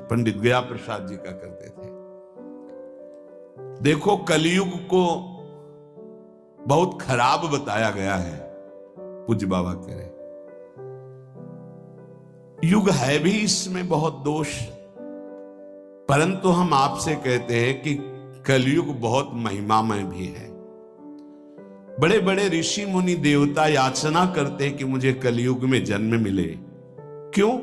पंडित गया प्रसाद जी का करते थे। देखो कलयुग को बहुत खराब बताया गया है, पूज्य बाबा कह रहे युग है भी इसमें बहुत दोष, परंतु हम आपसे कहते हैं कि कलयुग बहुत महिमामय भी है। बड़े बड़े ऋषि मुनि देवता याचना करते हैं कि मुझे कलयुग में जन्म मिले। क्यों?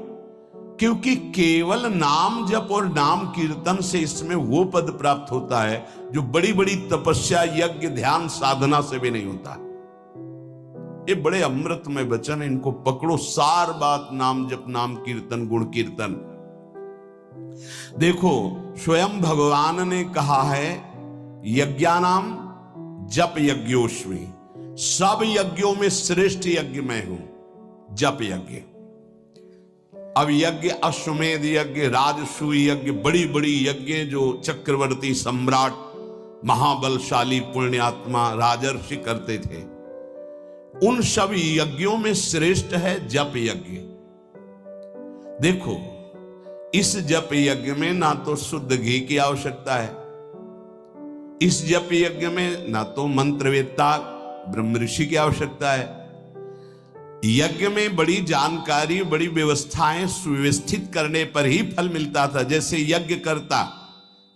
क्योंकि केवल नाम जप और नाम कीर्तन से इसमें वो पद प्राप्त होता है जो बड़ी बड़ी तपस्या, यज्ञ, ध्यान, साधना से भी नहीं होता। ये बड़े अमृतमय वचन है, इनको पकड़ो। सार बात नाम जप, नाम कीर्तन, गुण कीर्तन। देखो स्वयं भगवान ने कहा है यज्ञानाम जप यज्ञोस्मि, सब यज्ञों में श्रेष्ठ यज्ञ मैं हूं, जप यज्ञ। अब यज्ञ अश्वमेध यज्ञ, राजसूय यज्ञ, बड़ी बड़ी यज्ञ जो चक्रवर्ती सम्राट, महाबलशाली पुण्यात्मा राजर्षि करते थे, उन सब यज्ञों में श्रेष्ठ है जप यज्ञ। देखो इस जप यज्ञ में ना तो शुद्ध घी की आवश्यकता है, इस जप यज्ञ में ना तो मंत्रवेत्ता ब्रह्म ऋषि की आवश्यकता है। यज्ञ में बड़ी जानकारी, बड़ी व्यवस्थाएं सुव्यवस्थित करने पर ही फल मिलता था। जैसे यज्ञ करता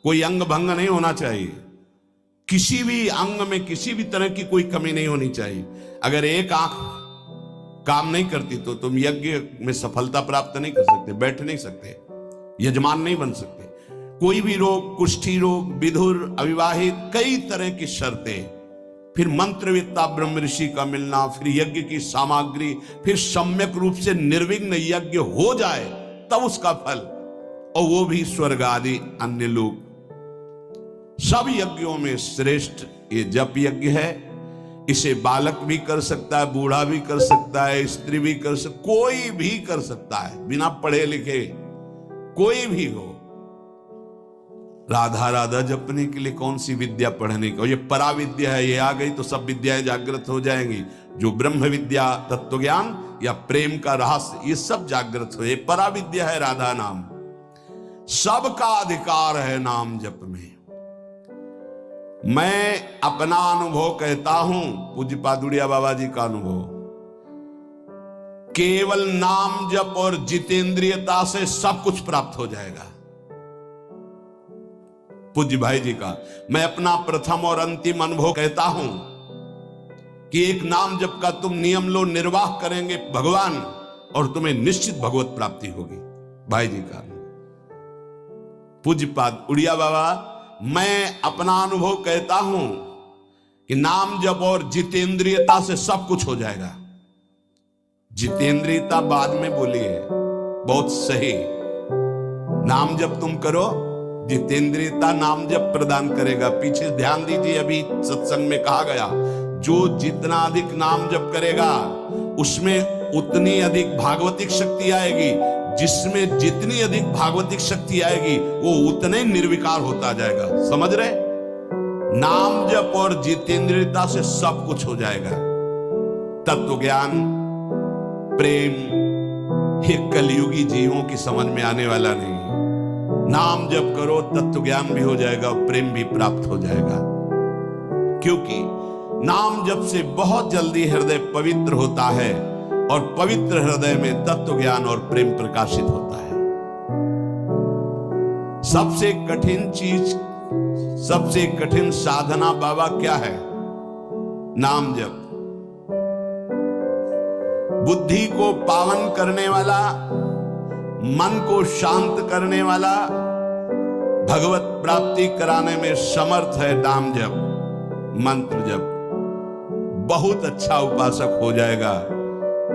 कोई अंग भंग नहीं होना चाहिए, किसी भी अंग में किसी भी तरह की कोई कमी नहीं होनी चाहिए। अगर एक आंख काम नहीं करती तो तुम यज्ञ में सफलता प्राप्त नहीं कर सकते, बैठ नहीं सकते, यजमान नहीं बन सकते। कोई भी रोग, कुष्ठी रोग, विधुर, अविवाहित, कई तरह की शर्तें, फिर मंत्रवेत्ता ब्रह्म ऋषि का मिलना, फिर यज्ञ की सामग्री, फिर सम्यक रूप से निर्विघ्न यज्ञ हो जाए तब उसका फल, और वो भी स्वर्ग आदि अन्य लोग। सब यज्ञों में श्रेष्ठ ये जप यज्ञ है। इसे बालक भी कर सकता है, बूढ़ा भी कर सकता है, स्त्री भी कर सकता, कोई भी कर सकता है, बिना पढ़े लिखे कोई भी हो। राधा राधा जपने के लिए कौन सी विद्या पढ़ने की? ये परा विद्या है, ये आ गई तो सब विद्याएं जागृत हो जाएंगी। जो ब्रह्म विद्या, तत्व ज्ञान या प्रेम का रहस्य, ये सब जागृत हो। ये परा विद्या है राधा नाम। सबका अधिकार है नाम जप में। मैं अपना अनुभव कहता हूं, पूज्य पादुड़िया बाबा जी का अनुभव, केवल नाम जप और जितेंद्रियता से सब कुछ प्राप्त हो जाएगा। पूज्य भाई जी का मैं अपना प्रथम और अंतिम अनुभव कहता हूं कि एक नाम जप का तुम नियम लो, निर्वाह करेंगे भगवान, और तुम्हें निश्चित भगवत प्राप्ति होगी। भाई जी का पूज्य पाद उड़िया बाबा, मैं अपना अनुभव कहता हूं कि नाम जप और जितेंद्रियता से सब कुछ हो जाएगा। जितेंद्रियता बाद में बोली है, बहुत सही। नाम जप तुम करो, जितेंद्रियता नाम जप प्रदान करेगा। पीछे ध्यान दीजिए, अभी सत्संग में कहा गया, जो जितना अधिक नाम जप करेगा उसमें उतनी अधिक भागवतिक शक्ति आएगी। जिसमें जितनी अधिक भागवतिक शक्ति आएगी वो उतने निर्विकार होता जाएगा। समझ रहे? नाम जप और जितेंद्रियता से सब कुछ हो जाएगा। तत्व ज्ञान, प्रेम, ये कलयुगी जीवों की समझ में आने वाला नहीं। नाम जप करो, तत्व ज्ञान भी हो जाएगा, प्रेम भी प्राप्त हो जाएगा। क्योंकि नाम जप से बहुत जल्दी हृदय पवित्र होता है, और पवित्र हृदय में तत्व ज्ञान और प्रेम प्रकाशित होता है। सबसे कठिन चीज, सबसे कठिन साधना बाबा क्या है? नाम जप। बुद्धि को पावन करने वाला, मन को शांत करने वाला, भगवत प्राप्ति कराने में समर्थ है नाम जप, मंत्र जप। बहुत अच्छा उपासक हो जाएगा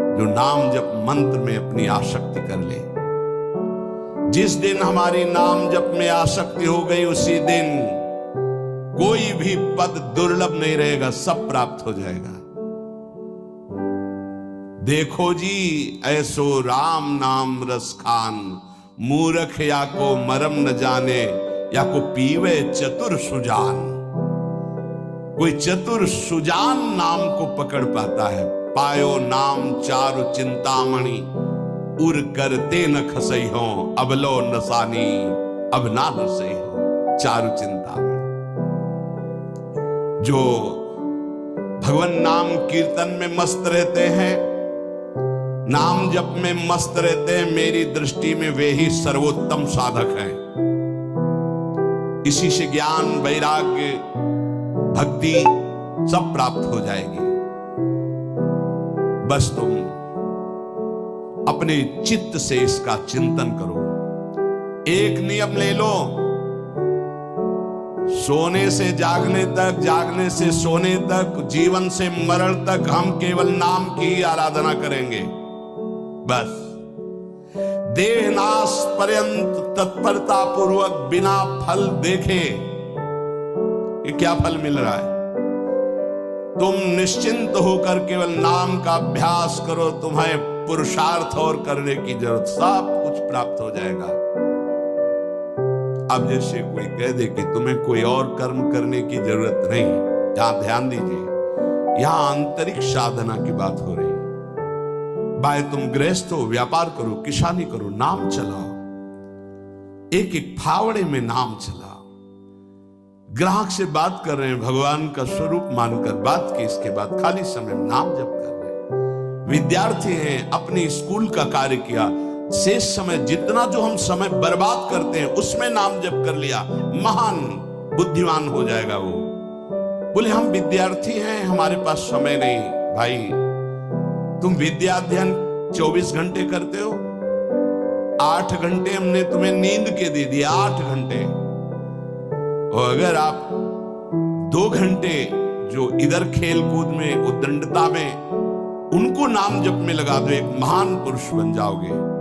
जो नाम जप मंत्र में अपनी आसक्ति कर ले। जिस दिन हमारी नाम जप में आसक्ति हो गई, उसी दिन कोई भी पद दुर्लभ नहीं रहेगा, सब प्राप्त हो जाएगा। देखो जी ऐसो राम नाम रस खान, मूर्ख या को मरम न जाने, या को पीवे चतुर सुजान। कोई चतुर सुजान नाम को पकड़ पाता है। पायो नाम चारु चिंतामणि, उर करते न खसई हो, अब लो नसानी अब ना नसई हो। चारु चिंता में जो भगवान नाम कीर्तन में मस्त रहते हैं, नाम जप में मस्त रहते हैं, मेरी दृष्टि में वे ही सर्वोत्तम साधक हैं। इसी से ज्ञान, वैराग्य, भक्ति सब प्राप्त हो जाएगी। बस तुम अपने चित्त से इसका चिंतन करो। एक नियम ले लो, सोने से जागने तक, जागने से सोने तक, जीवन से मरण तक हम केवल नाम की ही आराधना करेंगे। बस देहनाश पर्यंत तत्परता पूर्वक बिना फल देखे, ये क्या फल मिल रहा है? तुम निश्चिंत होकर केवल नाम का अभ्यास करो, तुम्हें पुरुषार्थ और करने की जरूरत, सब कुछ प्राप्त हो जाएगा। अब जैसे कोई कह दे कि तुम्हें कोई और कर्म करने की जरूरत नहीं, यहां ध्यान दीजिए, यहां आंतरिक साधना की बात हो रही है। भाई तुम गृहस्थ हो, व्यापार करो, किसानी करो, नाम चलाओ, एक एक फावड़े में नाम चलाओ। ग्राहक से बात कर रहे हैं, भगवान का स्वरूप मानकर बात की, इसके बाद खाली समय में नाम जप कर रहे हैं। विद्यार्थी हैं, अपने स्कूल का कार्य किया, शेष समय जितना जो हम समय बर्बाद करते हैं उसमें नाम जप कर लिया, महान बुद्धिमान हो जाएगा वो। बोले हम विद्यार्थी हैं, हमारे पास समय नहीं। भाई तुम विद्या अध्ययन 24 घंटे करते हो, 8 घंटे हमने तुम्हें नींद के दे दिए, 8 घंटे। और अगर आप 2 घंटे जो इधर खेल कूद में, उद्दंडता में, उनको नाम जप में लगा दो, एक महान पुरुष बन जाओगे।